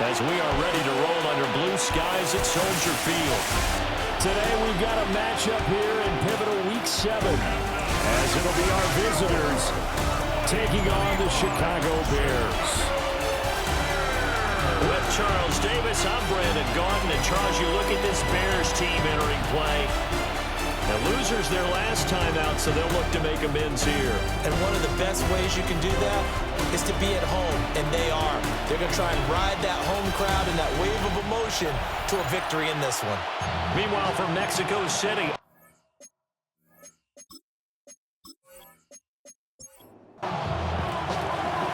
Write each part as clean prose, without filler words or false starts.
as we are ready to roll under blue skies at Soldier Field. Today we've got a matchup here in pivotal Week 7, as it'll be our visitors taking on the Chicago Bears. With Charles Davis, I'm Brandon Gaudin, and Charles, you look at this Bears team entering play. And losers their last time out, so they'll look to make amends here. And one of the best ways you can do that is to be at home, and they are. They're going to try and ride that home crowd and that wave of emotion to a victory in this one. Meanwhile, from Mexico City,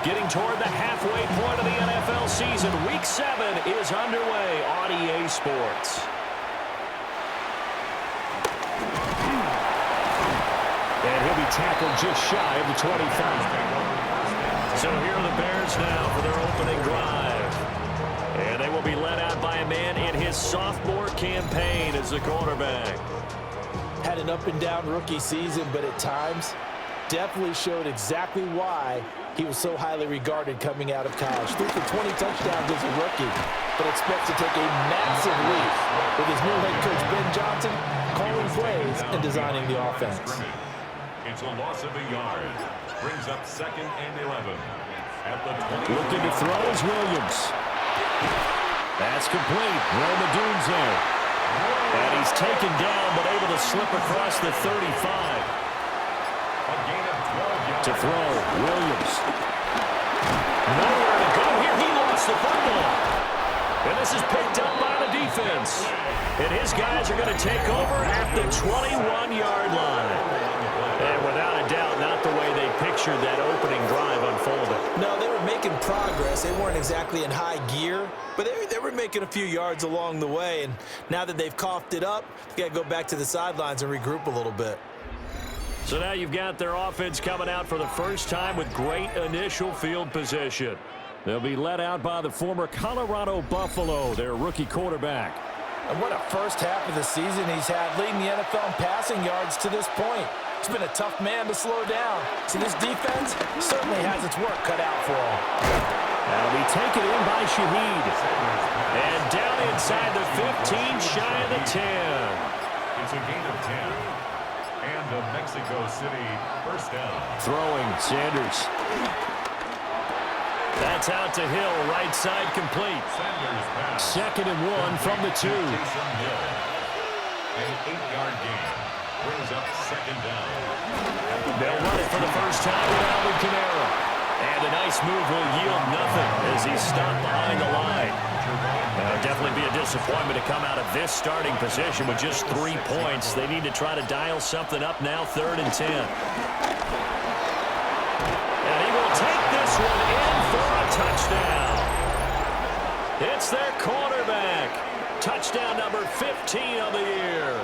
getting toward the halfway point of the NFL season, Week 7 is underway on EA Sports. And he'll be tackled just shy of the 25. So here are the Bears now for their opening drive. And they will be led out by a man in his sophomore campaign as the quarterback. Had an up-and-down rookie season, but at times definitely showed exactly why he was so highly regarded coming out of college. Threw for 20 touchdowns as a rookie, but expects to take a massive leap with his new head coach, Ben Johnson, calling plays and designing the offense. It's a loss of a yard. Brings up 2nd and 11. At the 20. Looking to throw is Williams. That's complete. Roma Dunze. And he's taken down, but able to slip across the 35. A gain of 12 yards. To throw, Williams. Nowhere to go here. He lost the football. And this is picked up by the defense. And his guys are going to take over at the 21-yard line. And without a doubt, not the way they pictured that opening drive unfolded. No, they were making progress. They weren't exactly in high gear, but they were making a few yards along the way. And now that they've coughed it up, they've got to go back to the sidelines and regroup a little bit. So now you've got their offense coming out for the first time with great initial field position. They'll be led out by the former Colorado Buffalo, their rookie quarterback. And what a first half of the season he's had, leading the NFL in passing yards to this point. He's been a tough man to slow down. So this defense certainly has its work cut out for him. That'll be taken in by Shaheed. And down inside the 15, shy of the 10. It's a gain of 10. And a Mexico City first down. Throwing, Sanders. That's out to Hill, right side complete. 2nd and 1 from the 2. An 8-yard gain. Brings up 2nd down. They'll run it for the first time with Alvin Kamara. And a nice move will yield nothing as he's stopped behind the line. Definitely be a disappointment to come out of this starting position with just 3 points. They need to try to dial something up now, 3rd and 10. And he will take this one in for a touchdown. It's their quarterback. Touchdown number 15 of the year.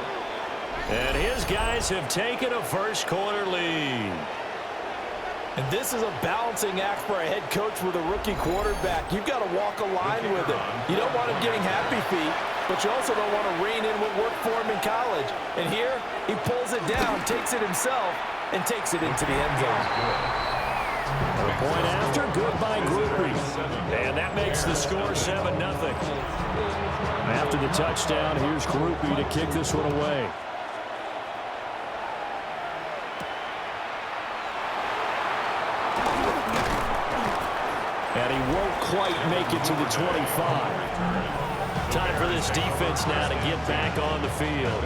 And his guys have taken a first-quarter lead. And this is a balancing act for a head coach with a rookie quarterback. You've got to walk a line with it. You don't want him getting happy feet, but you also don't want to rein in what worked for him in college. And here, he pulls it down, takes it himself, and takes it into the end zone. A point after, good by Groupie. And that makes the score 7-0. After the touchdown, here's Groupie to kick this one away. And he won't quite make it to the 25. Time for this defense now to get back on the field.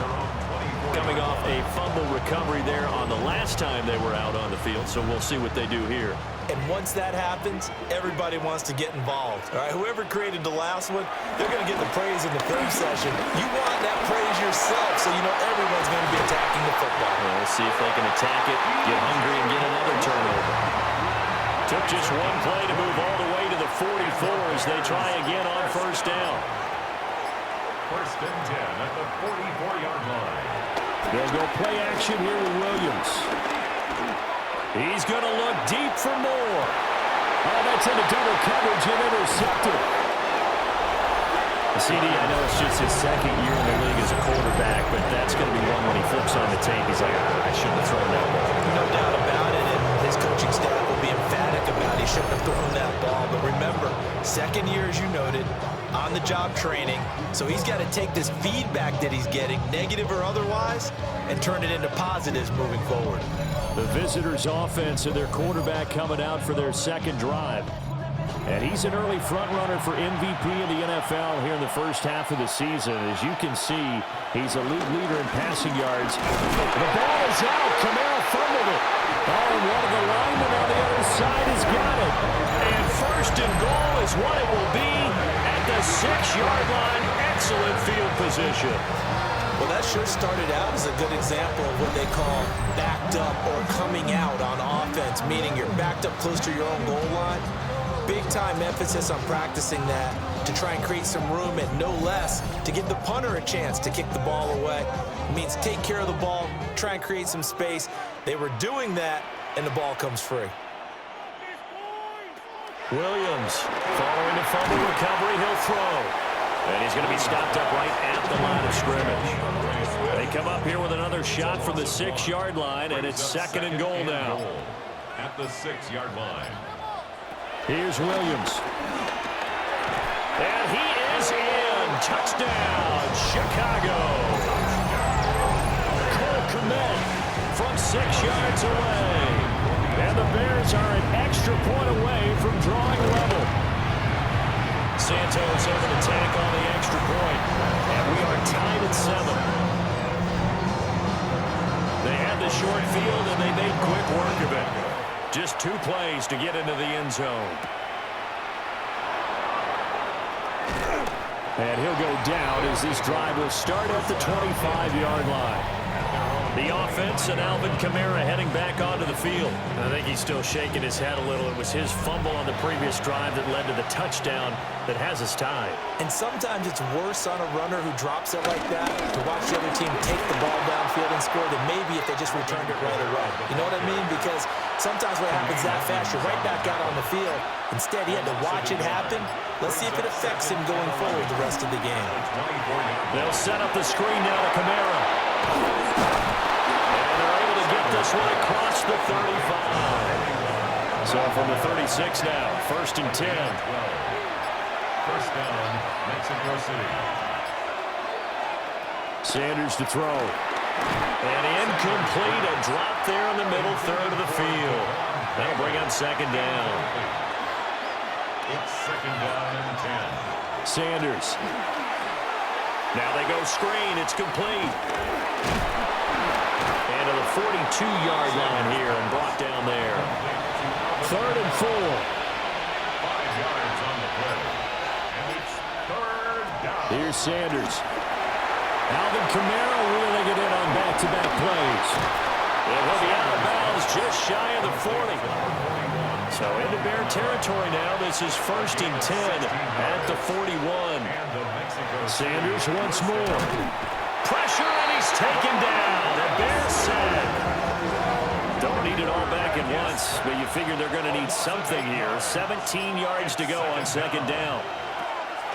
Coming off a fumble recovery there on the last time they were out on the field, so we'll see what they do here. And once that happens, everybody wants to get involved. All right, whoever created the last one, they're going to get the praise in the film session. You want that praise yourself, so you know everyone's going to be attacking the football. Well, let's see if they can attack it, get hungry, and get another turnover. Took just one play to move all the way to the 44 as they try again on first down. 1st and 10 at the 44-yard line. They'll go play action here with Williams. He's going to look deep for more. Oh, that's into double coverage and intercepted. CD, I know it's just his 2nd year in the league as a quarterback, but that's going to be one when he flips on the tape. He's like, I shouldn't have thrown that ball. No doubt about it. And his his coaching staff will be emphatic about he shouldn't have thrown that ball. But remember, second year, as you noted, on-the-job training. So he's got to take this feedback that he's getting, negative or otherwise, and turn it into positives moving forward. The visitors' offense and their quarterback coming out for their second drive. And he's an early front-runner for MVP in the NFL here in the first half of the season. As you can see, he's a league leader in passing yards. The ball is out. Kamara fumbled it. Oh, and one of the linemen on the other side has got it. And first and goal is what it will be at the 6-yard line. Excellent field position. Well, that sure started out as a good example of what they call backed up or coming out on offense, meaning you're backed up close to your own goal line. Big-time emphasis on practicing that to try and create some room and no less to give the punter a chance to kick the ball away. It means take care of the ball, try and create some space. They were doing that, and the ball comes free. Williams, following the fumble recovery, he'll throw. And he's going to be stopped up right at the line of scrimmage. They come up here with another shot from the 6-yard line, and it's second and goal now. At the 6-yard line. Here's Williams. And he is in. Touchdown, Chicago. Cole Kmet from 6 yards away. And the Bears are an extra point away from drawing level. Santos over the tack on the extra point. And we are tied at 7. They had the short field, and they made quick work of it. Just 2 plays to get into the end zone. And he'll go down as this drive will start at the 25-yard line. The offense and Alvin Kamara heading back onto the field. I think he's still shaking his head a little. It was his fumble on the previous drive that led to the touchdown that has us tied. And sometimes it's worse on a runner who drops it like that to watch the other team take the ball downfield and score than maybe if they just returned it right away. You know what I mean? Because sometimes what happens that fast, you're right back out on the field. Instead, he had to watch it happen. Let's see if it affects him going forward the rest of the game. They'll set up the screen now to Kamara. And they're able to get this one across the 35. So from the 36 now, 1st and 10. First down, Mexico City. Sanders to throw. And incomplete, a drop there in the middle third of the field. That'll bring up second down. It's second down and 10. Sanders. Now they go screen. It's complete. And to the 42-yard line here and brought down there. 3rd and 4. 5 yards on the play. And it's 3rd down. Here's Sanders. Alvin Kamara wheeling it in on back-to-back plays. It will be out of bounds just shy of the 40. So into Bear territory now. This is 1st and 10 at the 41. Sanders once more. Pressure, and he's taken down. And Bears said, don't need it all back at once, but you figure they're going to need something here. 17 yards to go on second down.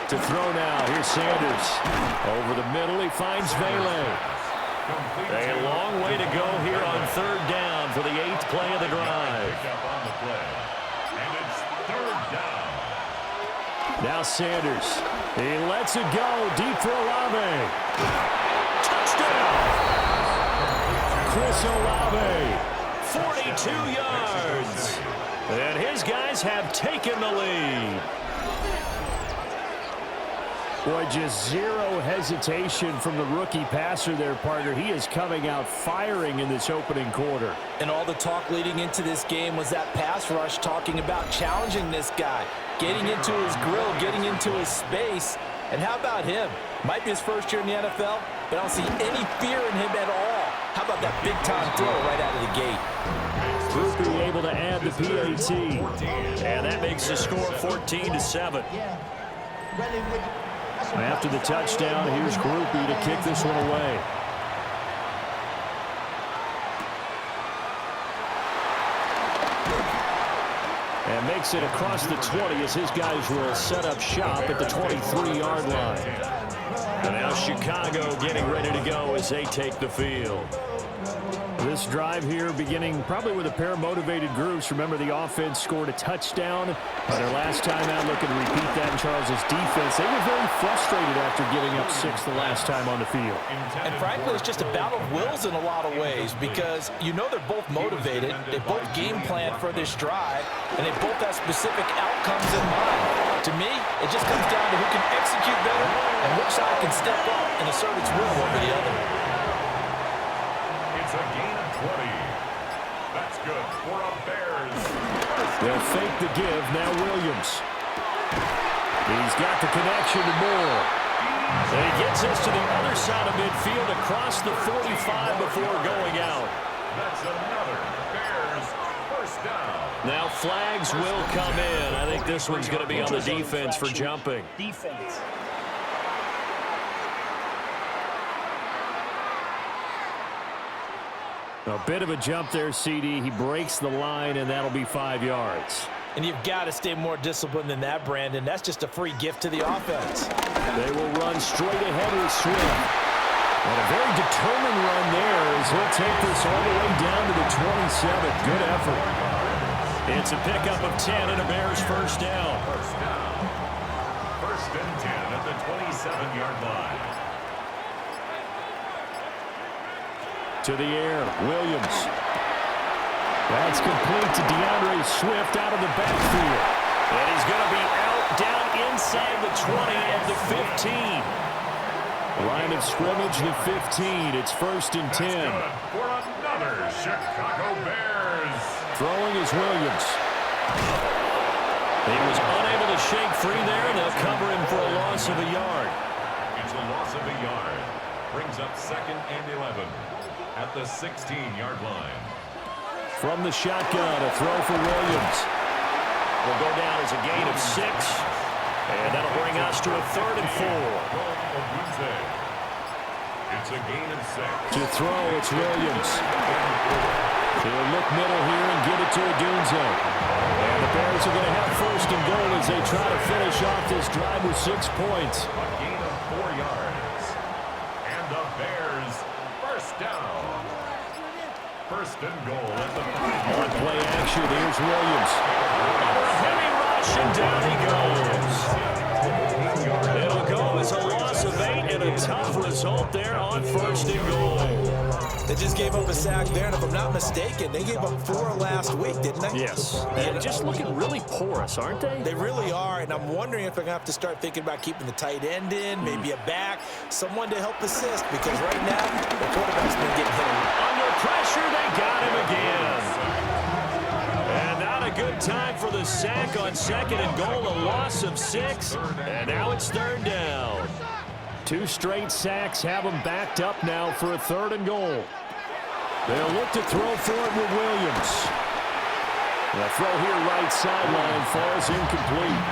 To throw now, here's Sanders. Over the middle, he finds Vele. A long way to go here on 3rd down for the 8th play of the drive. And it's 3rd down. Now Sanders. He lets it go deep for Olave. Touchdown! Chris Olave. 42 yards. And his guys have taken the lead. Boy, just zero hesitation from the rookie passer there, partner. He is coming out firing in this opening quarter. And all the talk leading into this game was that pass rush talking about challenging this guy, getting into his grill, getting into his space. And how about him? Might be his first year in the NFL, but I don't see any fear in him at all. How about that big-time throw right out of the gate? Groupie able to add the PAT. And that makes the score 14-7. After the touchdown, here's Groupie to kick this one away. And makes it across the 20 as his guys will set up shop at the 23-yard line. And now Chicago getting ready to go as they take the field. This drive here beginning probably with a pair of motivated groups. Remember, the offense scored a touchdown. Their last time out, looking to repeat that in Charles' defense. They were very frustrated after giving up 6 the last time on the field. And frankly, it's just a battle of wills in a lot of ways because you know they're both motivated. They both game plan for this drive, and they both have specific outcomes in mind. To me, it just comes down to who can execute better and which side can step up and assert its will over the other. It's a gain of 20. That's good for a Bears. They'll fake the give. Now Williams. He's got the connection to Moore. And he gets us to the other side of midfield across the 45 before going out. That's another Bears first down. Now flags will come in. I think this one's going to be on the defense for jumping. Defense. A bit of a jump there, CD. He breaks the line, and that'll be 5 yards. And you've got to stay more disciplined than that, Brandon. That's just a free gift to the offense. They will run straight ahead with Swift. And a very determined run there as he'll take this all the way down to the 27. Good effort. It's a pickup of 10 and a Bears first down. First down. First and 10 at the 27-yard line. To the air, Williams. That's complete to DeAndre Swift out of the backfield. And he's going to be out down inside the 20 and the 15. Line of scrimmage, the 15. It's first and 10. That's good for another Chicago Bears. Throwing is Williams. He was unable to shake free there, and they'll cover him for a loss of a yard. It's a loss of a yard. Brings up second and 11 at the 16-yard line. From the shotgun, a throw for Williams. Will go down as a gain of 6. And that'll bring us to a 3rd and 4. It's a gain of 6. To throw, it's Williams. He'll look middle here and give it to Odunze. And the Bears are going to have first and goal as they try to finish off this drive with 6 points. A gain of 4 yards. And the Bears first down. First and goal at the 5. On play action, here's Williams. Heavy rush, and down he goes. It'll go as a loss of 8 and a tough result there on first and goal. They just gave up a sack there, and if I'm not mistaken, they gave up 4 last week, didn't they? Yes. And just looking really porous, aren't they? They really are, and I'm wondering if they're going to have to start thinking about keeping the tight end in, maybe a back, someone to help assist, because right now, the quarterback's been getting hit. Under pressure, they got him again. And not a good time for the sack on second and goal, a loss of 6. And now it's 3rd down. 2 straight sacks have them backed up now for a 3rd and goal. They'll look to throw for it with Williams. The throw here right sideline falls incomplete.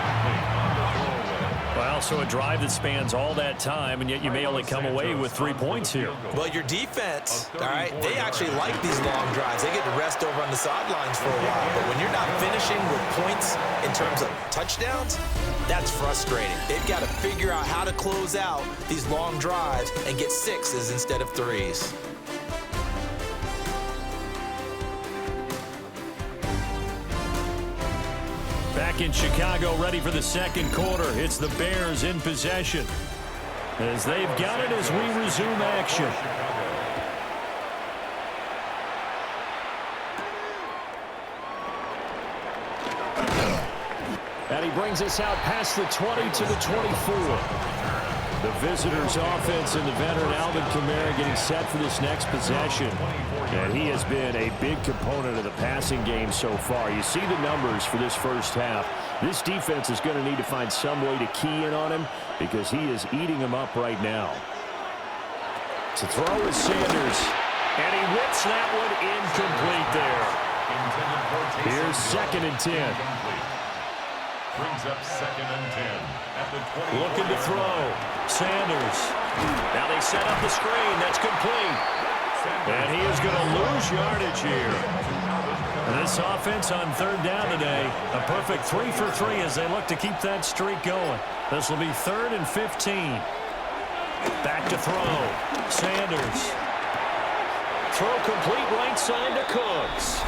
Well, so a drive that spans all that time, and yet you may only come away with 3 points here. Well, your defense, all right, they actually like these long drives. They get to rest over on the sidelines for a while. But when you're not finishing with points in terms of touchdowns, that's frustrating. They've got to figure out how to close out these long drives and get 6s instead of 3s. Back in Chicago, ready for the second quarter. It's the Bears in possession as they've got it as we resume action. And he brings us out past the 20 to the 24. The visitors' offense and the veteran Alvin Kamara getting set for this next possession. And he has been a big component of the passing game so far. You see the numbers for this first half. This defense is going to need to find some way to key in on him because he is eating them up right now. To throw is Sanders. And he whips that one incomplete there. Here's 2nd and 10. Brings up 2nd and 10 at the 20. Looking to throw. Sanders. Now they set up the screen. That's complete. And he is going to lose yardage here. And this offense on 3rd down today, a perfect 3 for 3 as they look to keep that streak going. This will be 3rd and 15. Back to throw. Sanders. Throw complete right side to Cooks.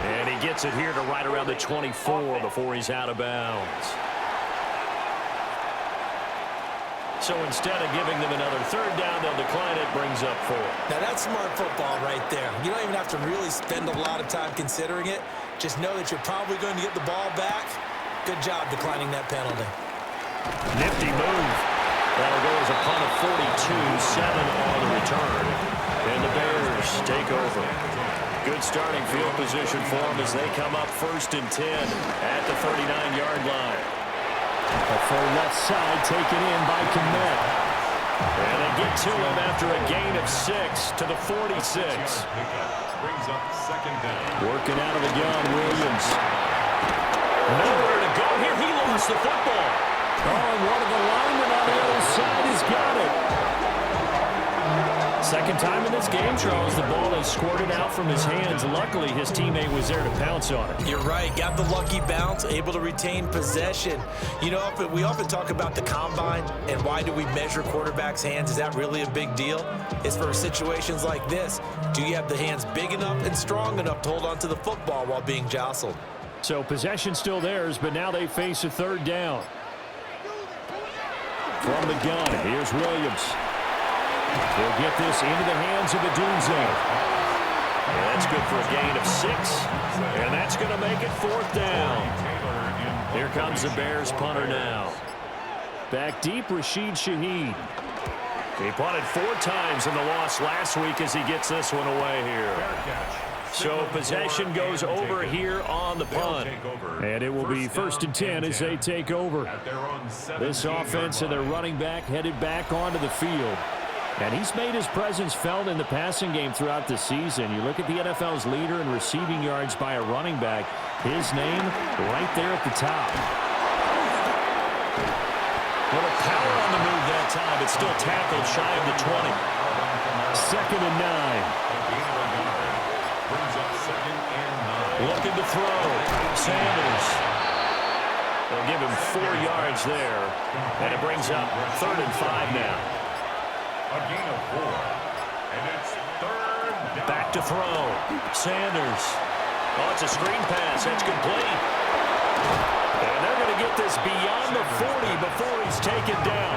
And he gets it here to right around the 24 before he's out of bounds. So instead of giving them another third down, they'll decline it, brings up 4. Now that's smart football right there. You don't even have to really spend a lot of time considering it. Just know that you're probably going to get the ball back. Good job declining that penalty. Nifty move. That'll go as a punt of 42, 7 on the return. And the Bears take over. Good starting field position for them as they come up 1st and 10 at the 39-yard line. A full left side taken in by Kmet. And they get to him after a gain of 6 to the 46. Brings up 2nd down. Working out of the gun, Williams. Nowhere to go here. He lost the football. Oh, and one of the linemen on the other side has got it. Second time in this game, Charles, the ball has squirted out from his hands. Luckily, his teammate was there to pounce on it. You're right. Got the lucky bounce, able to retain possession. You know, we often talk about the combine and why do we measure quarterbacks' hands. Is that really a big deal? It's for situations like this. Do you have the hands big enough and strong enough to hold on to the football while being jostled? So possession still theirs, but now they face a 3rd down. From the gun, here's Williams. He'll get this into the hands of Adunze. And that's good for a gain of 6. And that's going to make it 4th down. Here comes the Bears punter now. Back deep, Rashid Shaheed. He punted 4 times in the loss last week as he gets this one away here. So possession goes over here on the punt. And it will be 1st and 10 as they take over. This offense and their running back headed back onto the field. And he's made his presence felt in the passing game throughout the season. You look at the NFL's leader in receiving yards by a running back. His name right there at the top. A little power on the move that time, but still tackled shy of the 20. 2nd and 9. Looking to throw. Sanders. They'll give him 4 yards there. And it brings up 3rd and 5 now. A gain of 4. And it's 3rd down. Back to throw. Sanders. Oh, it's a screen pass. That's complete. And they're going to get this beyond the 40 before he's taken down.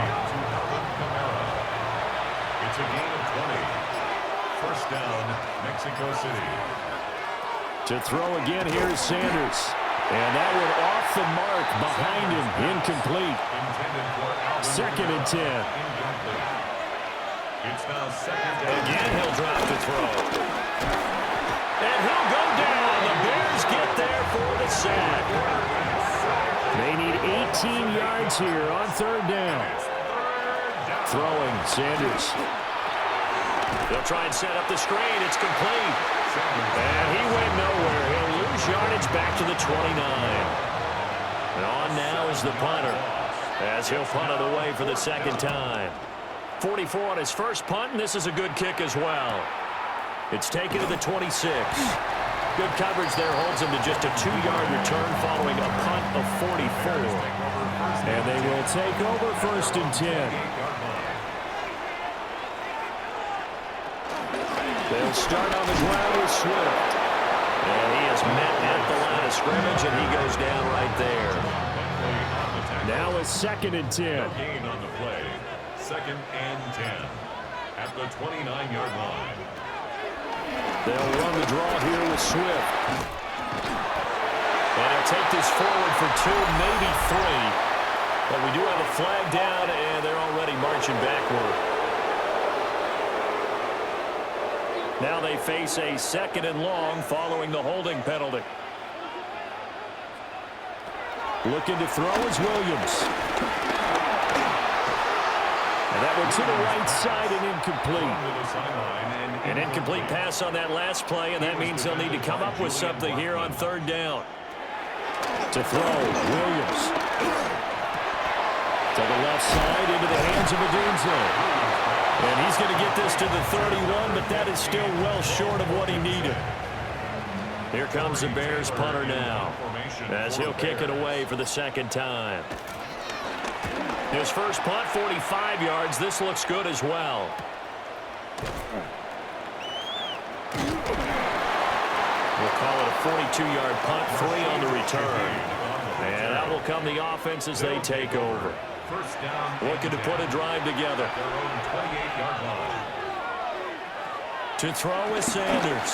It's a gain of 20. 1st down, Mexico City. To throw again, here's Sanders. And that one off the mark behind him. Incomplete. 2nd and 10. It's now 2nd down. Again, he'll drop to throw. And he'll go down. The Bears get there for the sack. They need 18 yards here on 3rd down. Throwing, Sanders. They'll try and set up the screen. It's complete. And he went nowhere. He'll lose yardage back to the 29. And on now is the punter, as he'll punt it away for the 2nd time. 44 on his first punt, and this is a good kick as well. It's taken to the 26. Good coverage there holds him to just a 2-yard return following a punt of 44. And they will take over 1st and 10. They'll start on the ground with Swift. And he is met at the line of scrimmage, and he goes down right there. Now it's 2nd and 10. Gain on the play. 2nd and 10 at the 29-yard line. They'll run the draw here with Swift. And he'll take this forward for 2, maybe 3. But we do have a flag down, and they're already marching backward. Now they face a 2nd and long following the holding penalty. Looking to throw is Williams. And that one to the right side and incomplete. An incomplete pass on that last play, and that means they'll need to come up with something here on 3rd down. To throw, Williams. To the left side into the hands of Adunze. And he's going to get this to the 31, but that is still well short of what he needed. Here comes the Bears punter now, as he'll kick it away for the 2nd time. His first punt, 45 yards. This looks good as well. Call it a 42-yard punt, 3 on the return. And that will come the offense as they take over. Looking to put a drive together. To throw is Sanders.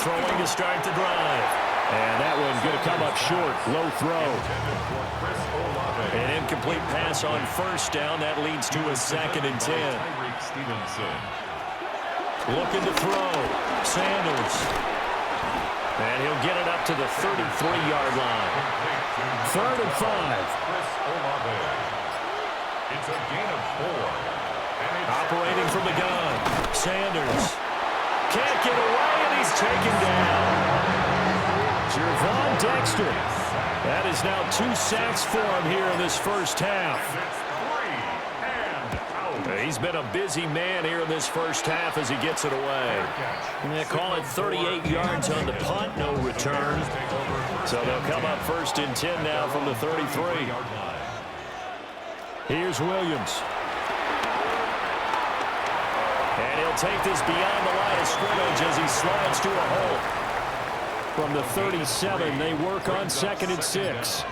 Throwing to start the drive. And that one's going to come up short. Low throw. An incomplete pass on first down. That leads to a 2nd and 10. Looking to throw. Sanders. And he'll get it up to the 33-yard line. 3rd and 5. It's a gain of 4. Operating from the gun. Sanders. Can't get away, and he's taken down. Gervon Dexter. That is now 2 sacks for him here in this first half. He's been a busy man here in this first half as he gets it away. They call it 38 yards on the punt, no return. So they'll come up 1st and 10 now from the 33. Here's Williams. And he'll take this beyond the line of scrimmage as he slides to a hole. From the 37, they work on 2nd and 6.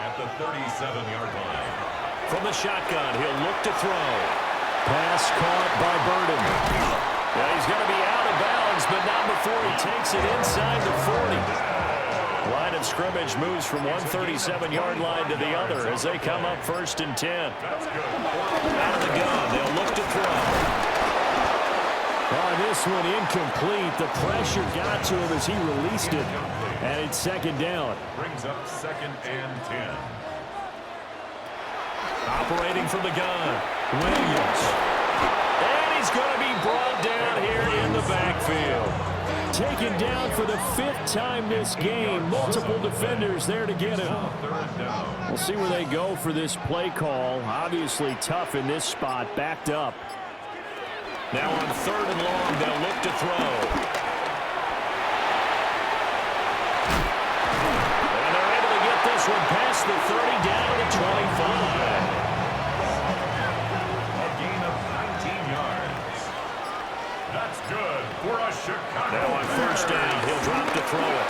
At the 37-yard line. From the shotgun, he'll look to throw. Pass caught by Burden. Yeah, he's going to be out of bounds, but not before he takes it inside the 40. Line of scrimmage moves from one 37-yard line to the other as they come up 1st and 10. Out of the gun, they'll look to throw. Oh, this one incomplete. The pressure got to him as he released it. And it's 2nd down. Brings up 2nd and 10. Operating from the gun, Williams. And he's going to be brought down here in the backfield. Taken down for the 5th time this game. Multiple defenders there to get him. We'll see where they go for this play call. Obviously tough in this spot, backed up. Now on 3rd and long, they'll look to throw. And they're able to get this one past the 30 down to 25. A gain of 19 yards. That's good for a Chicago. Now on 1st down, he'll drop to throw it.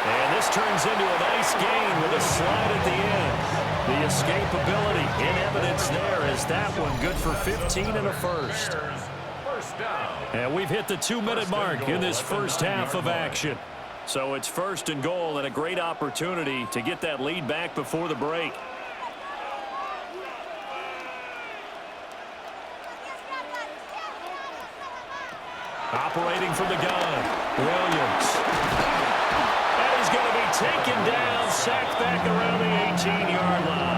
And this turns into a nice gain with a slide at the end. The escapability in evidence there as that one good for 15 and a first. And we've hit the 2-minute mark in this first half of action. So it's 1st and goal and a great opportunity to get that lead back before the break. Operating from the gun, Williams. And he's going to be taken down, sacked back around the 18-yard line.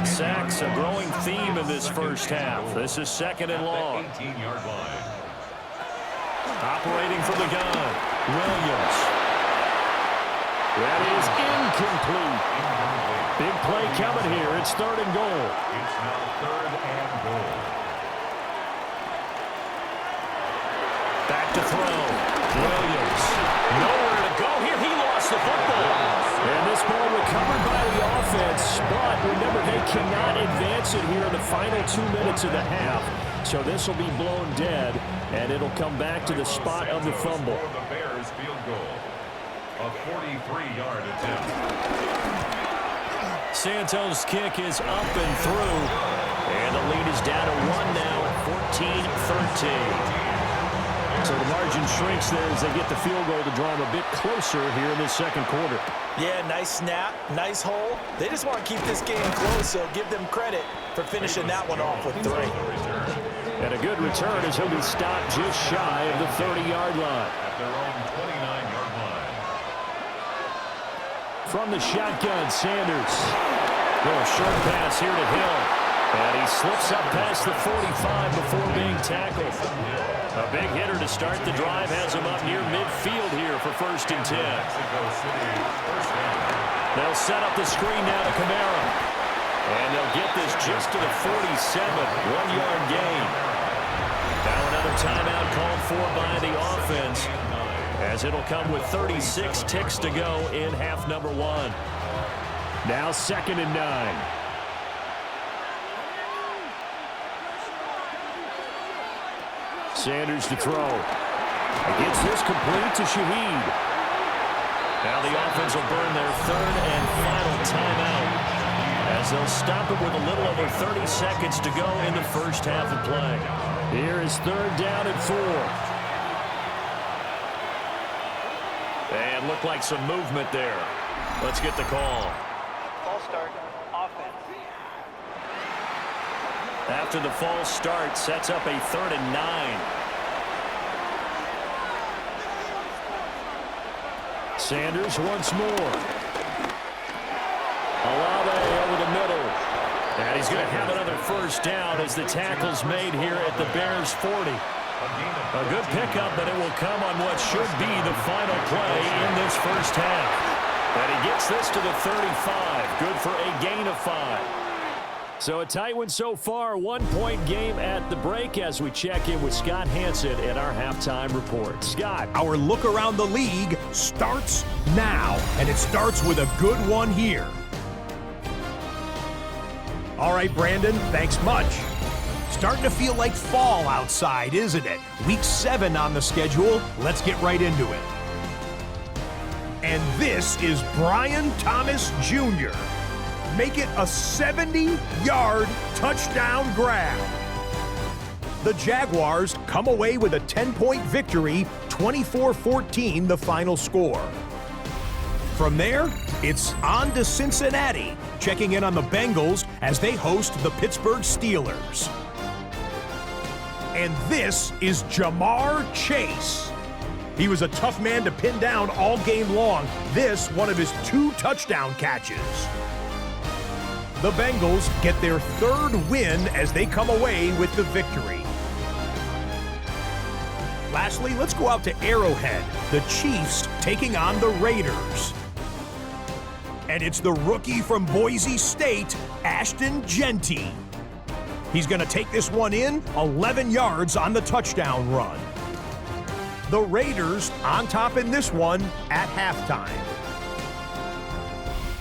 Sacks a growing theme in this first half. This is 2nd and long. 18-yard line. Operating from the gun, Williams. That is incomplete. Big play coming here. It's 3rd and goal. It's now 3rd and goal. Back to throw. Williams. Nowhere to go here. He lost the football. And this ball recovered by the offense. But remember, they cannot advance it here in the final 2 minutes of the half. So this will be blown dead, and it'll come back to the spot of the fumble. For the Bears field goal. A 43-yard attempt. Santos' kick is up and through. And the lead is down to 1 now at 14-13. So the margin shrinks there as they get the field goal to draw them a bit closer here in this 2nd quarter. Yeah, nice snap, nice hole. They just want to keep this game close, so give them credit for finishing that one off with 3. And a good return as he'll be stopped just shy of the 30-yard line. At their own 29-yard line. From the shotgun, Sanders. Little short pass here to Hill. And he slips up past the 45 before being tackled. A big hitter to start the drive has him up near midfield here for 1st and 10. They'll set up the screen now to Kamara. And they'll get this just to the 47, 1-yard gain. Now another timeout called for by the offense, as it'll come with 36 ticks to go in half number 1. Now 2nd and 9. Sanders to throw. He gets this complete to Shaheed. Now the offense will burn their third and final timeout, as they'll stop it with a little over 30 seconds to go in the first half of play. Here is third down and 4. And looked like some movement there. Let's get the call. False start, offense. After the false start, sets up a 3rd and 9. Sanders once more. Olave over the middle. And he's going to have another first down as the tackle's made here at the Bears' 40. A good pickup, but it will come on what should be the final play in this first half. And he gets this to the 35. Good for a gain of 5. So a tight one so far. 1-point game at the break as we check in with Scott Hansen at our halftime report. Scott. Our look around the league starts now, and it starts with a good one here. All right, Brandon, thanks much. Starting to feel like fall outside, isn't it? Week 7 on the schedule. Let's get right into it. And this is Brian Thomas Jr. Make it a 70-yard touchdown grab. The Jaguars come away with a 10-point victory, 24-14 the final score. From there, it's on to Cincinnati, checking in on the Bengals as they host the Pittsburgh Steelers. And this is Jamar Chase. He was a tough man to pin down all game long. This, one of his 2 touchdown catches. The Bengals get their 3rd win as they come away with the victory. Lastly, let's go out to Arrowhead. The Chiefs taking on the Raiders. And it's the rookie from Boise State, Ashton Genty. He's going to take this one in, 11 yards on the touchdown run. The Raiders on top in this one at halftime.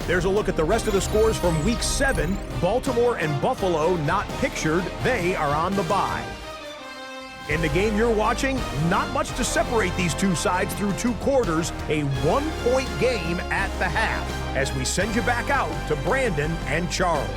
There's a look at the rest of the scores from Week 7. Baltimore and Buffalo not pictured. They are on the bye. In the game you're watching, not much to separate these two sides through 2 quarters. A 1-point game at the half as we send you back out to Brandon and Charles.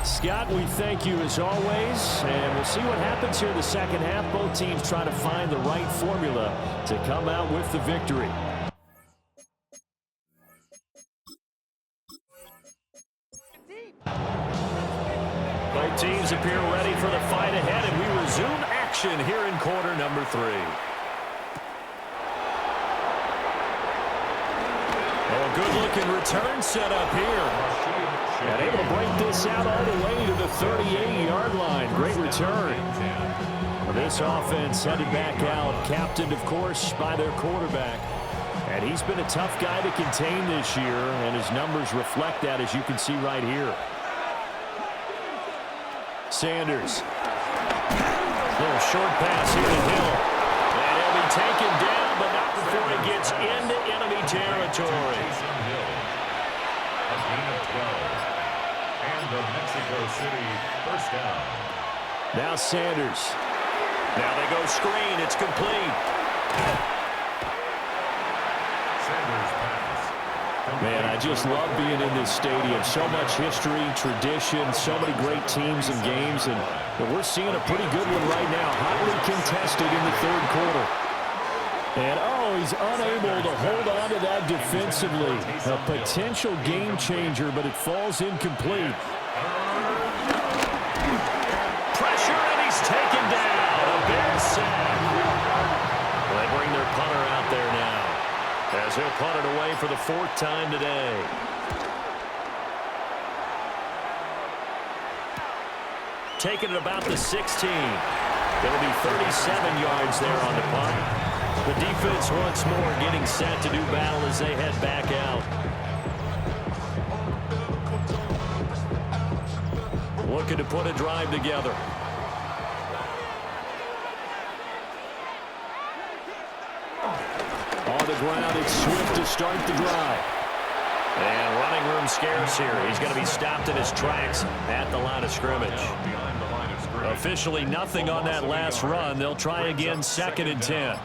Scott, we thank you as always, and we'll see what happens here in the second half. Both teams trying to find the right formula to come out with the victory. Both teams appear ready for the fight ahead, and we resume action here in quarter number 3. Oh, a good-looking return set up here. And able to break this out all the way to the 38-yard line. Great return. This offense headed back out, captained, of course, by their quarterback. And he's been a tough guy to contain this year, and his numbers reflect that, as you can see right here. Sanders. Little short pass here to Hill. And he'll be taken down, but not before he gets into enemy territory. A gain of 12. And the Mexico City first down. Now Sanders. Now they go screen. It's complete. Sanders pass. Man, I just love being in this stadium. So much history, tradition, so many great teams and games. And we're seeing a pretty good one right now. Hotly contested in the 3rd quarter. And, oh, he's unable to hold on to that defensively. A potential game changer, but it falls incomplete. Pressure, and he's taken down. A big sack. They bring their punter out there now, as he'll punt it away for the 4th time today. Taking it about the 16. It'll be 37 yards there on the punt. The defense once more getting set to do battle as they head back out. Looking to put a drive together. On the ground, it's Swift to start the drive. And running room scarce here. He's going to be stopped in his tracks at the line of scrimmage. Officially nothing on that last run. They'll try again, 2nd and 10.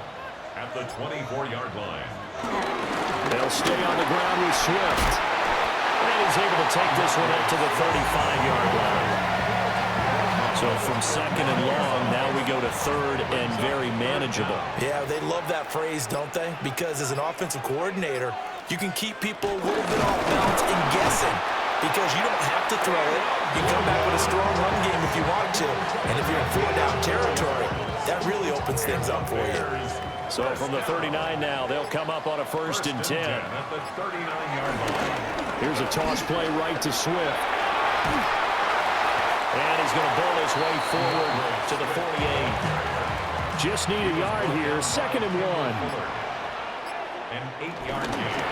At the 24-yard line. They'll stay on the ground with Swift. And he's able to take this one up to the 35-yard line. So from 2nd and long, now we go to 3rd and very manageable. Yeah, they love that phrase, don't they? Because as an offensive coordinator, you can keep people a little bit off balance and guessing because you don't have to throw it. You come back with a strong run game if you want to. And if you're in 4-down territory, that really opens things up for you. So from the 39 now, they'll come up on a 1st and 10. At the 39-yard line. Here's a toss play right to Swift. And he's going to bowl his way forward to the 48. Just need a yard here, 2nd and 1. An 8-yard gain.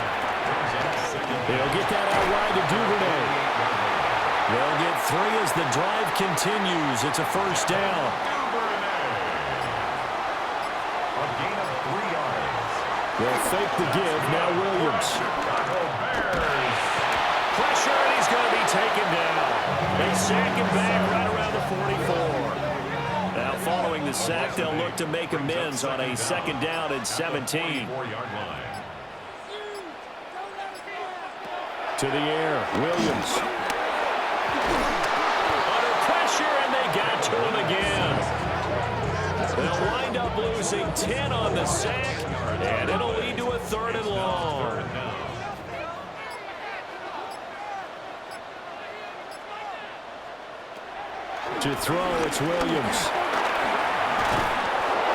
They'll get that out wide to Duvernay. They'll get 3 as the drive continues. It's a 1st down. A gain of 3 yards. They'll fake the give. Now Williams. Pressure, and he's going to be taken down. They sack him back right around the 44. Now following the sack, they'll look to make amends on a 2nd down and 17. To the air, Williams. Under pressure, and they got to him again. They'll wind up losing 10 on the sack, and it'll lead to a 3rd and long. To throw, it's Williams.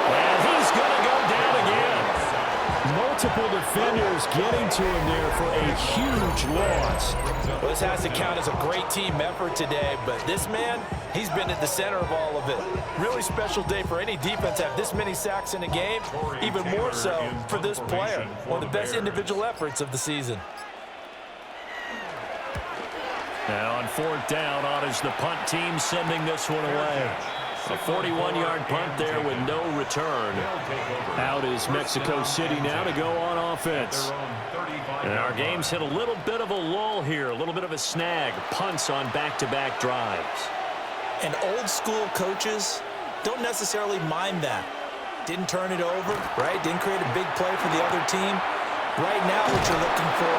And he's going to go down again. Multiple defenders getting to him there for a huge loss. Well, this has to count as a great team effort today, but this man, he's been at the center of all of it. Really special day for any defense to have this many sacks in a game, even more so for this player. One of the best individual efforts of the season. Now on 4th down, on is the punt team sending this one away. A 41-yard punt there with no return. Out is Mexico City now to go on offense. And our game's hit a little bit of a lull here, a little bit of a snag. Punts on back-to-back drives. And old school coaches don't necessarily mind that. Didn't turn it over, right? Didn't create a big play for the other team. Right now what you're looking for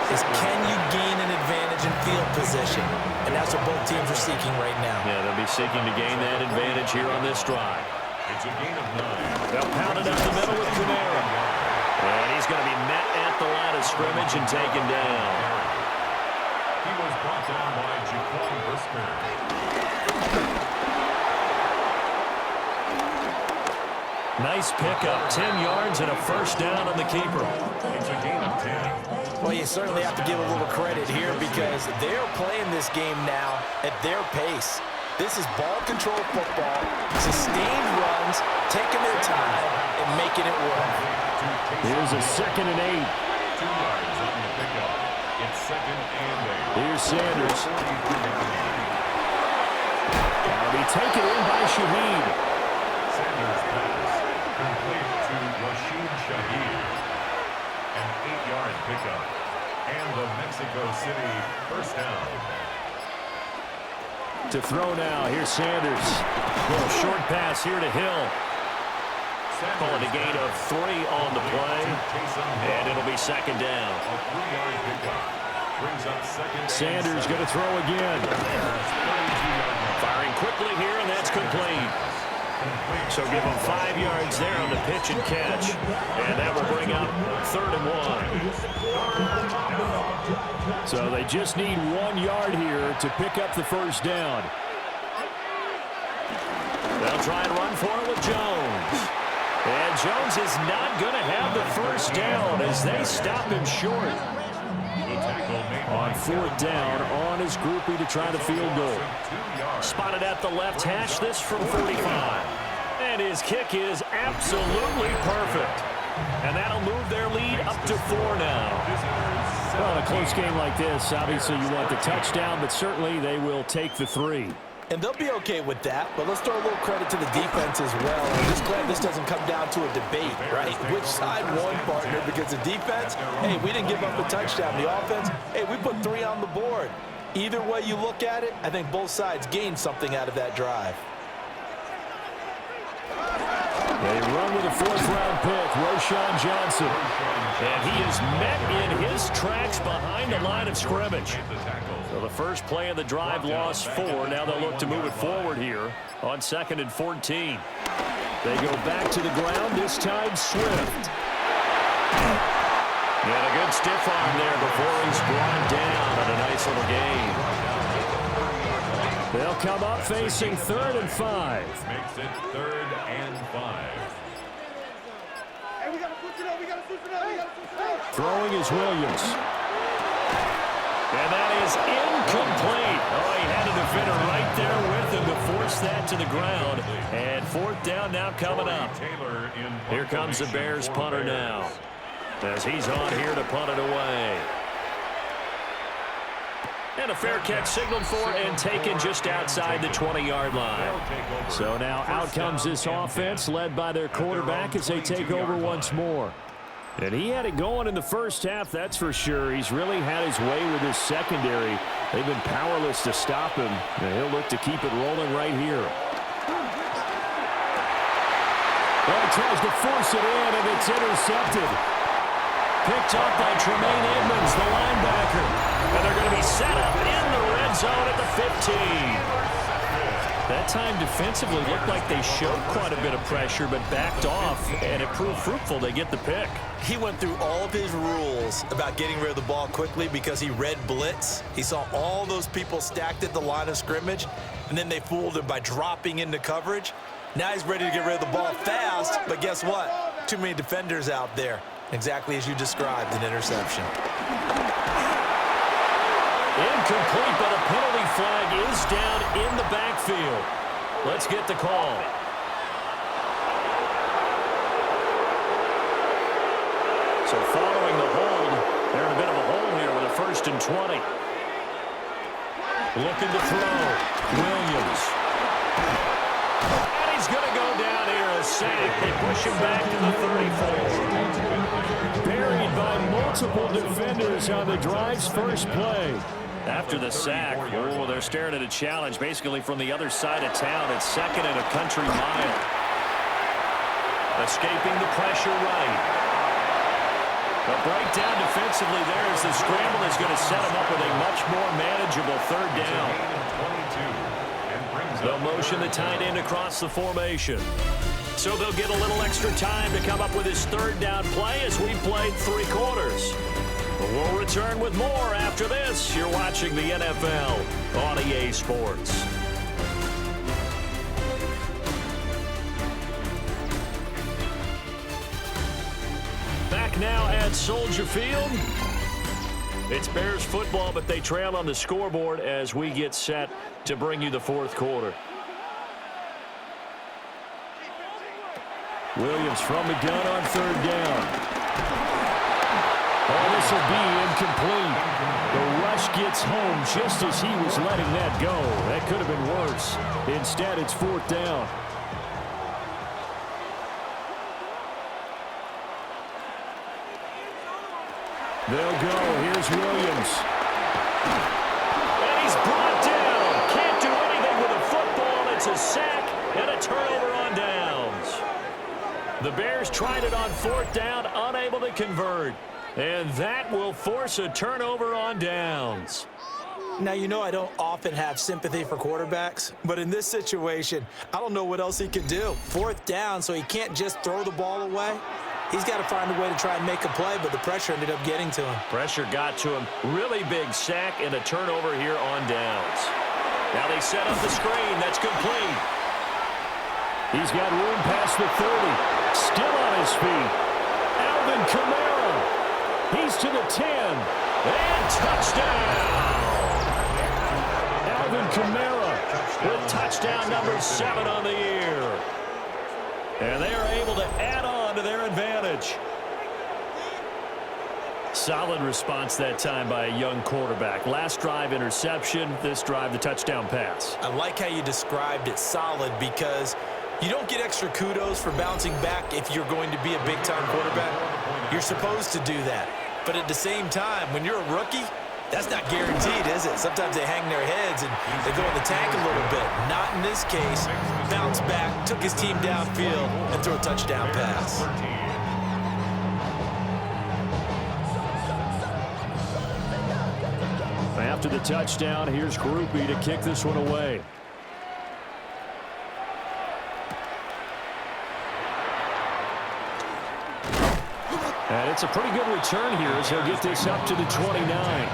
is can you gain an advantage in field position? And that's what both teams are seeking right now. Yeah, they'll be seeking to gain that advantage here on this drive. It's a gain of 9. They'll pound it up the middle with Kamara. And he's going to be met at the line of scrimmage and taken down. He was brought down by Jaquan Brisker. Nice pickup, 10 yards and a 1st down on the keeper. It's a gain of 10. Well, you certainly have to give a little credit here because they're playing this game now at their pace. This is ball control football, sustained runs, taking their time, and making it work. Here's a 2nd and 8. 2 yards on the pickup. It's 2nd and 8. Here's Sanders. That'll be taken in by Shaheed. Sanders pass complete to Rashid Shaheed. An 8-yard pickup. And the Mexico City 1st down. To throw now, here's Sanders. Little short pass here to Hill. Calling a gain of 3 on the play. And it'll be 2nd down. A 3-yard pickup. Brings up 2nd. Sanders going to throw again. Firing quickly here, and that's complete. So give him 5 yards there on the pitch and catch. And that will bring up 3rd and 1. So they just need 1 yard here to pick up the 1st down. They'll try and run for it with Jones. And Jones is not going to have the 1st down as they stop him short. On 4th down, on his groupie to try the field goal. Spotted at the left hash, this from 45. And his kick is absolutely perfect. And that'll move their lead up to 4 now. Well, in a close game like this, obviously you want the touchdown, but certainly they will take the 3. And they'll be okay with that, but let's throw a little credit to the defense as well. I'm just glad this doesn't come down to a debate, right? Which side won, partner? Because the defense, hey, we didn't give up a touchdown. The offense, hey, we put 3 on the board. Either way you look at it, I think both sides gained something out of that drive. They run with a 4th-round pick, Roschon Johnson. And he is met in his tracks behind the line of scrimmage. So the first play of the drive lost 4. Now they'll look to move it forward here on 2nd and 14. They go back to the ground, this time Swift. And a good stiff arm there before he's brought down on a nice little gain. They'll come up facing 3rd and 5. Makes it 3rd and 5. Throwing is Williams. And that is incomplete. Oh, he had a defender right there with him to force that to the ground. And 4th down now coming up. Here comes the Bears punter now, as he's on here to punt it away. And a fair catch signaled for and taken just outside the 20-yard line. So now out comes this offense led by their quarterback as they take over once more. And he had it going in the first half, that's for sure. He's really had his way with his secondary. They've been powerless to stop him. And he'll look to keep it rolling right here. Well, he tries to force it in, and it's intercepted. Picked up by Tremaine Edmonds, the linebacker. And they're going to be set up in the red zone at the 15. That time defensively looked like they showed quite a bit of pressure but backed off, and it proved fruitful. They get the pick. He went through all of his rules about getting rid of the ball quickly because he read blitz. He saw all those people stacked at the line of scrimmage, and then they fooled him by dropping into coverage. Now he's ready to get rid of the ball fast, but guess what? Too many defenders out there. Exactly as you described, an interception. Incomplete, but a penalty flag is down in the backfield. Let's get the call. So following the hold, they're in a bit of a hole here with a 1st and 20. Looking to throw. Williams. And he's going to go down here, a sack. They push him back to the 34. Buried by multiple defenders on the drive's first play. After the sack, oh, they're staring at a challenge basically from the other side of town. It's 2nd and a country mile. Escaping the pressure right. A breakdown defensively there as the scramble is going to set them up with a much more manageable 3rd down. They'll motion the tight end across the formation. So they'll get a little extra time to come up with his 3rd down play as we played 3 quarters. We'll return with more after this. You're watching the NFL on EA Sports. Back now at Soldier Field. It's Bears football, but they trail on the scoreboard as we get set to bring you the 4th quarter. Williams from the gun on 3rd down. Oh, this will be incomplete. The rush gets home just as he was letting that go. That could have been worse. Instead, it's 4th down. They'll go. Here's Williams. And he's brought down. Can't do anything with a football. It's a sack and a turnover on downs. The Bears tried it on 4th down, unable to convert. And that will force a turnover on downs. Now, you know I don't often have sympathy for quarterbacks, but in this situation, I don't know what else he could do. 4th down, so he can't just throw the ball away. He's got to find a way to try and make a play, but the pressure ended up getting to him. Pressure got to him. Really big sack and a turnover here on downs. Now they set up the screen. That's complete. He's got room past the 30. Still on his feet. Alvin Kamara. He's to the 10. And touchdown. Alvin Kamara with touchdown number 7 on the year. And they are able to add on to their advantage. solid response that time by a young quarterback. Last drive, interception. This drive, the touchdown pass. I like how you described it, solid, because you don't get extra kudos for bouncing back if you're going to be a big-time quarterback. You're supposed to do that. But at the same time, when you're a rookie, that's not guaranteed, is it? Sometimes they hang their heads and they go in the tank a little bit. Not in this case. Bounced back, took his team downfield, and threw a touchdown pass. After the touchdown, here's Groupie to kick this one away. And it's a pretty good return here as he'll get this up to the 29.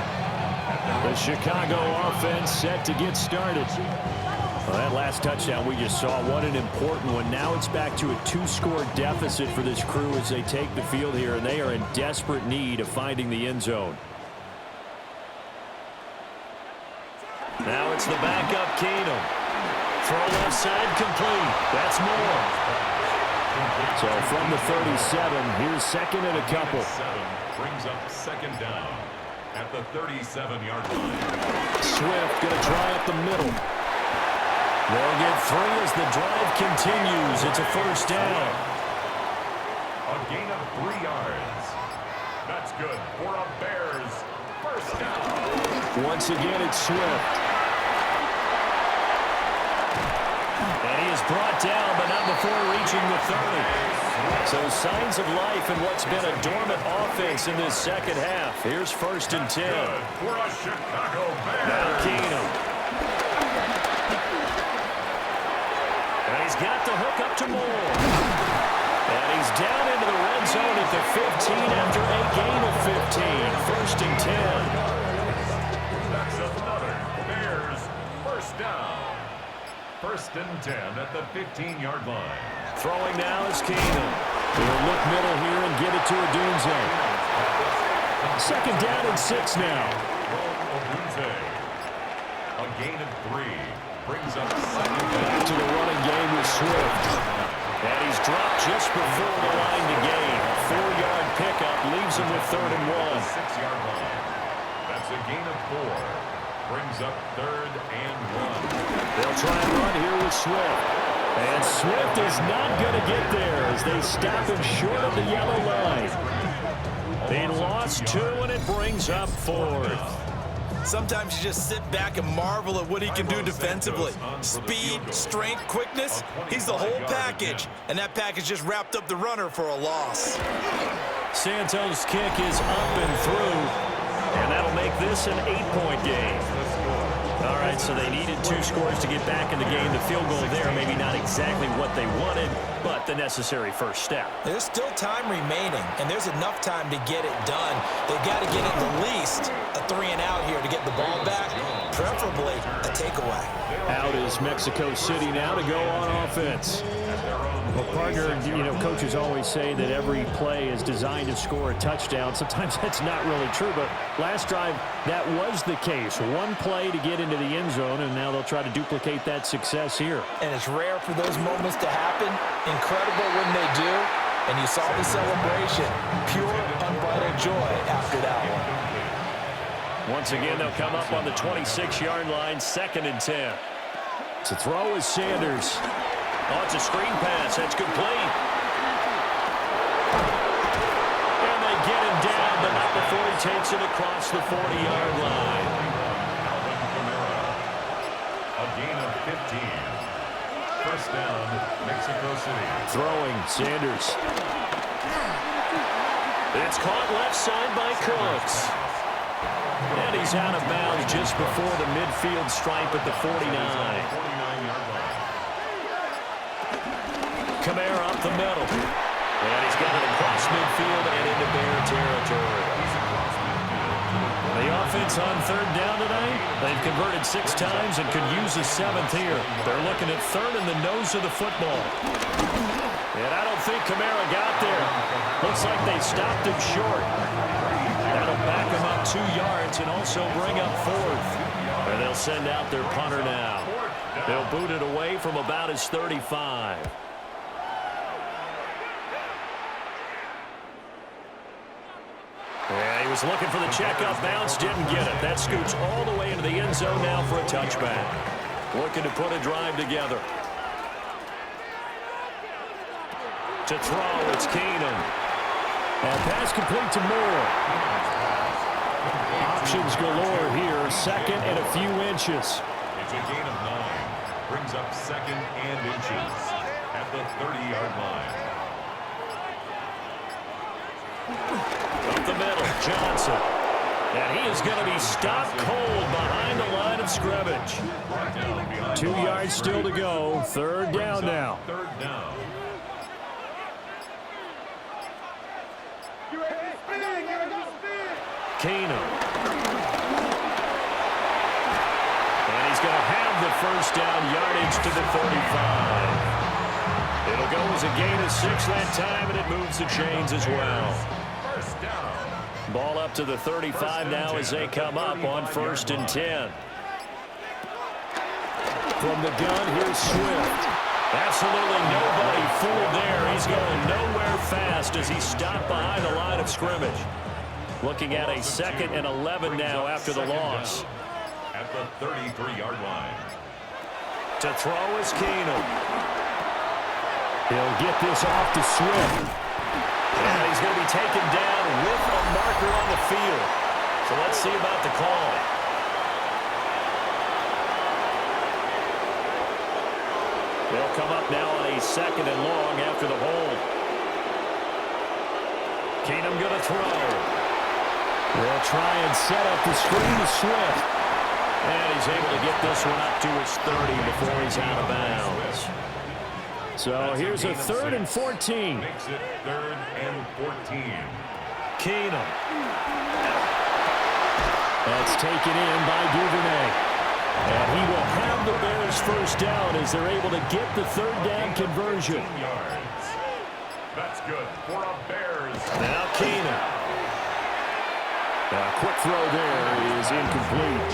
The Chicago offense set to get started. Well, that last touchdown we just saw, what an important one. Now it's back to a 2-score deficit for this crew as they take the field here, and they are in desperate need of finding the end zone. Now it's the backup Keenum. Throw left side complete. That's more. So from the 37, here's second and a couple. Brings up second down at the 37-yard line. Swift going to try up the middle. They'll get 3 as the drive continues. It's a first down. A gain of 3 yards. That's good for a Bears first down. Once again, it's Swift. And he is brought down, but not before reaching the 30. So signs of life in what's been a dormant offense in this second half. Here's first and 10. Good for a Chicago Bears. Now Keenum. And he's got the hook up to Moore. And he's down into the red zone at the 15 after a gain of 15. First and 10. That's another Bears first down. First and 10 at the 15-yard line. Throwing now is Keenum. He'll look middle here and get it to Odunze. Second down and 6 now. Odunze. A gain of 3. Brings up second down. Back to the running game with Swift. And he's dropped just before the line to gain. 4-yard pickup leaves him with 3rd and 1. 6-yard line. That's a gain of 4. Brings up 3rd and 1. They'll try and run here with Swift. And Swift is not going to get there as they stop him short of the yellow line. They lost 2, and it brings up 4th. Sometimes you just sit back and marvel at what he can do defensively. Speed, strength, quickness, he's the whole package. And that package just wrapped up the runner for a loss. Santos' kick is up and through, and that'll make this an 8-point game. All right, so they needed 2 scores to get back in the game. The field goal there, maybe not exactly what they wanted, but the necessary first step. There's still time remaining, and there's enough time to get it done. They've got to get at the least a 3-and-out here to get the ball back, preferably a takeaway. Out is Mexico City now to go on offense. Well, partner, coaches always say that every play is designed to score a touchdown. Sometimes that's not really true, but last drive, that was the case. 1 play to get into the end zone, and now they'll try to duplicate that success here. And it's rare for those moments to happen. Incredible when they do. And you saw the celebration. Pure, unbridled joy after that one. Once again, they'll come up on the 26-yard line, 2nd and 10. To throw is Sanders. Oh, it's a screen pass. That's complete. And they get him down, but not before he takes it across the 40-yard line. A gain of 15. First down, Mexico City. Throwing, Sanders. It's caught left side by Cooks. And he's out of bounds just before the midfield stripe at the 49. 49-yard line. Kamara up the middle. And he's got it across midfield and into Bear territory. The offense on 3rd down tonight, they've converted 6 times and could use a 7th here. They're looking at 3rd in the nose of the football. And I don't think Kamara got there. Looks like they stopped him short. That'll back him up 2 yards and also bring up 4th. And they'll send out their punter now. They'll boot it away from about his 35. And he was looking for the checkup bounce, didn't get it. That scoots all the way into the end zone now for a touchback. Looking to put a drive together. To throw, it's Keenan. And pass complete to Moore. Options galore here. Second and a few inches. It's a gain of 9. Brings up second and inches at the 30-yard line. Up the middle, Johnson. And he is going to be stopped cold behind the line of scrimmage. 2 yards still to go. Third down now. Third down. Keenan. And he's going to have the first down yardage to the 35. It'll go as a gain of 6 that time, and it moves the chains as well. First down. Ball up to the 35 now as they come up on 1st and 10. From the gun, here's Swift. Absolutely nobody fooled there. He's going nowhere fast as he's stopped behind the line of scrimmage. Looking at a 2nd and 11 now after the loss. At the 33-yard line. To throw is Keenan. He'll get this off to Swift. And he's going to be taken down with a marker on the field. So let's see about the call. They'll come up now on a 2nd and long after the hold. Keenan going to throw. They'll try and set up the screen to Swift. And he's able to get this one up to his 30 before he's out of bounds. So here's a 3rd and 14. Makes it 3rd and 14. Keenan. That's taken in by Duvernay. And he will have the Bears first down as they're able to get the 3rd down conversion. 15 yards. That's good for a Bears. Now Keenan. A quick throw there is incomplete.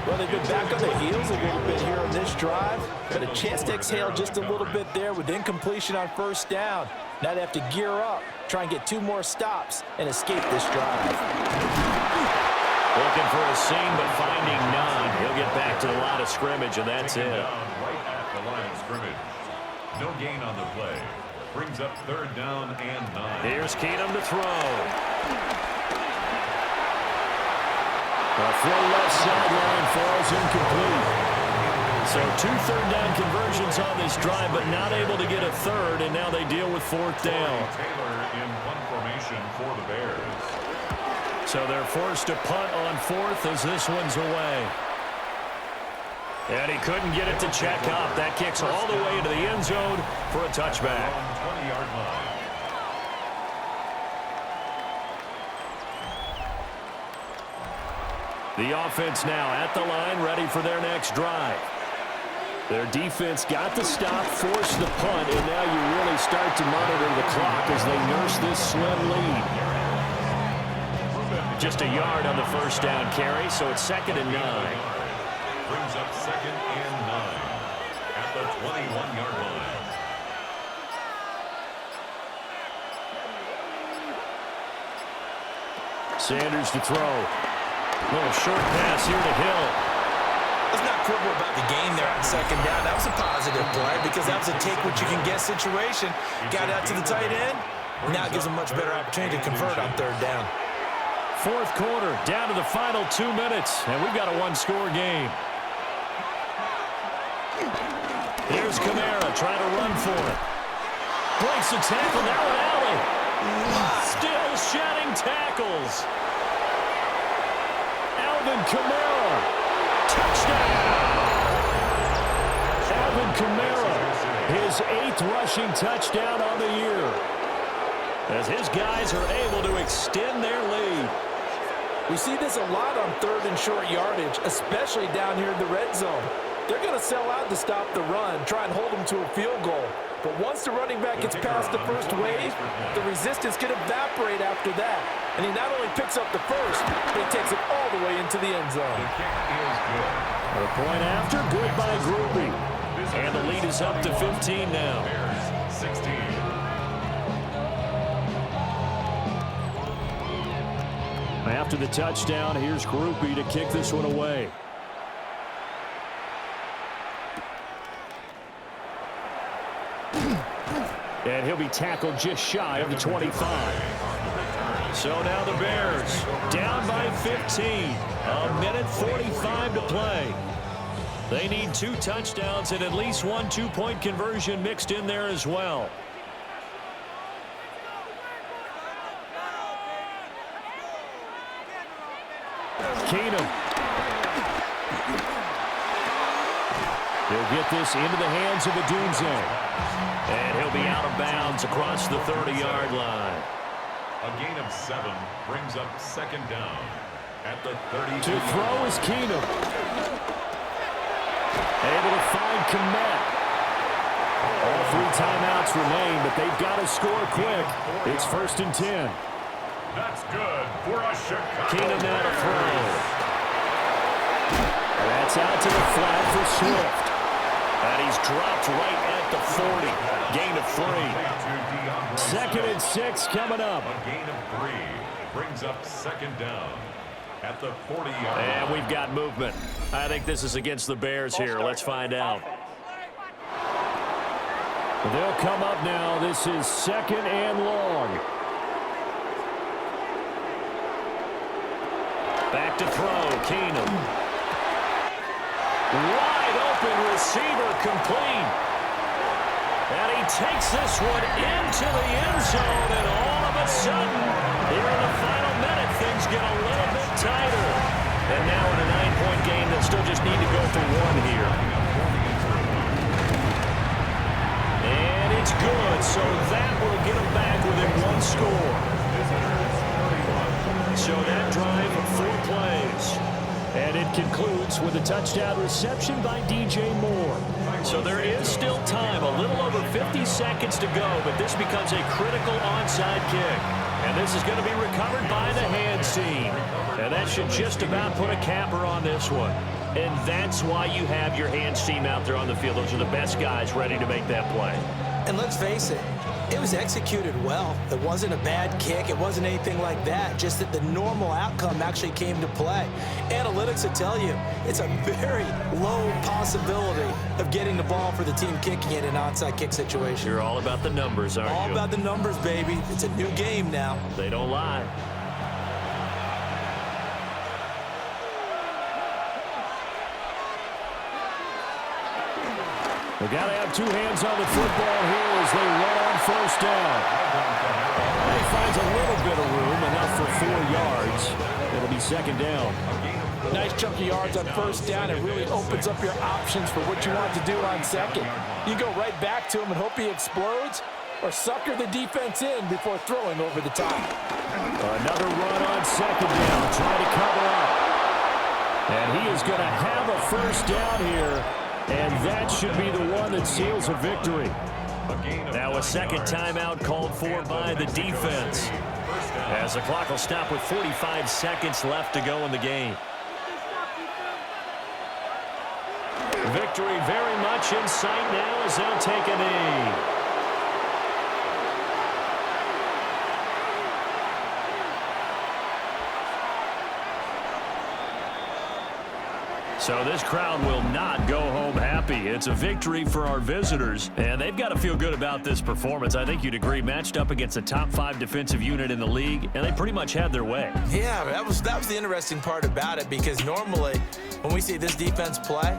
Well, they've been back on the heels a little bit here on this drive, but a chance to exhale just a little bit there with incompletion on 1st down. Now they have to gear up, try and get 2 more stops, and escape this drive. Looking for a seam, but finding none. He'll get back to the line of scrimmage, and that's it. Right at the line of scrimmage. No gain on the play. Brings up 3rd down and 9. Here's Keenan to throw. A throw left sideline falls incomplete. So 2 third down conversions on this drive, but not able to get a 3rd, and now they deal with 4th down. Taylor in punt formation for the Bears. So they're forced to punt on 4th as this one's away. And he couldn't get it to check up. That kicks all the way into the end zone for a touchback. 20-yard line. The offense now at the line, ready for their next drive. Their defense got the stop, forced the punt, and now you really start to monitor the clock as they nurse this slim lead. Just a yard on the 1st down carry, so it's 2nd and 9. Brings up 2nd and 9 at the 21-yard line. Sanders to throw. Little short pass here to Hill. Let's not quibble about the game there on 2nd down. That was a positive play because that was a take-what-you-can-get situation. Got out to the tight end. Now it gives them a much better opportunity to convert on 3rd down. 4th quarter, down to the final 2 minutes, and we've got a 1-score game. Here's Kamara trying to run for it. Breaks the tackle, now an alley. Still shedding tackles. Alvin Kamara. Touchdown. Alvin Kamara, his 8th rushing touchdown on the year. As his guys are able to extend their lead. We see this a lot on 3rd and short yardage, especially down here in the red zone. They're going to sell out to stop the run, try and hold them to a field goal. But once the running back gets past the first wave, the resistance can evaporate after that. And he not only picks up the first, but he takes it all the way into the end zone. The kick is good. A point after, good by Groupie. And the lead is up to 15 now. Bears 16. after the touchdown. Here's Groupie to kick this one away. And he'll be tackled just shy of the 25. So now the Bears down by 15. A minute 45 to play. They need 2 touchdowns and at least 1 two-point conversion mixed in there as well. Keenum. He'll get this into the hands of the Dunze. And he'll be out of bounds across the 30-yard line. A gain of 7 brings up second down at the 32. To throw is Keenum. Able to find Kmet. All 3 timeouts remain, but they've got to score quick. It's 1st and 10. That's good for a Chicago. Keenum now to throw. That's out to the flat for Swift. And he's dropped right at the 40. Gain of 3. 2nd and 6 coming up. A gain of 3 brings up second down at the 40-yard line. And we've got movement. I think this is against the Bears here. Let's find out. They'll come up now. This is 2nd and long. Back to throw. Keenum. Wide open receiver complete. And he takes this one into the end zone. And all of a sudden, here in the final minute, things get a little bit tighter. And now in a 9-point game, they'll still just need to go for 1 here. And it's good. So that will get them back within 1 score. So that drive, 4 plays. And it concludes with a touchdown reception by DJ Moore. So there is still time, a little over 50 seconds to go, but this becomes a critical onside kick. And this is going to be recovered by the hands team. And that should just about put a capper on this one. And that's why you have your hands team out there on the field. Those are the best guys ready to make that play. And let's face it, it was executed well. It wasn't a bad kick. It wasn't anything like that. Just that the normal outcome actually came to play. Analytics will tell you it's a very low possibility of getting the ball for the team kicking in an onside kick situation. You're all about the numbers, aren't you? All about the numbers, baby. It's a new game now. They don't lie. They got to have 2 hands on the football here as they run on 1st down. He finds a little bit of room, enough for 4 yards. It'll be 2nd down. Nice chunk of yards on 1st down. It really opens up your options for what you want to do on 2nd. You go right back to him and hope he explodes, or sucker the defense in before throwing over the top. Another run on 2nd down, trying to cover up. And he is going to have a 1st down here. And that should be the one that seals a victory. Now a 2nd timeout called for by the defense, as the clock will stop with 45 seconds left to go in the game. Victory very much in sight now as they'll take a knee. So this crowd will not go home happy. It's a victory for our visitors, and they've got to feel good about this performance. I think you'd agree, matched up against the top 5 defensive unit in the league, and they pretty much had their way. Yeah, that was the interesting part about it, because normally when we see this defense play,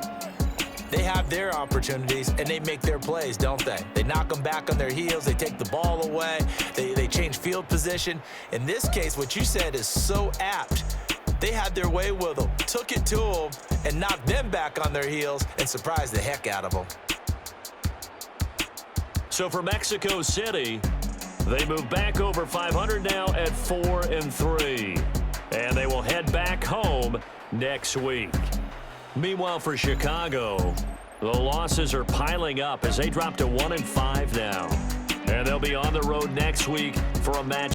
they have their opportunities and they make their plays, don't they? They knock them back on their heels. They take the ball away. They change field position. In this case, what you said is so apt. They had their way with them, took it to them, and knocked them back on their heels and surprised the heck out of them. So for Mexico City, they move back over 500 now at 4-3. And they will head back home next week. Meanwhile, for Chicago, the losses are piling up as they drop to 1-5 now. And they'll be on the road next week for a match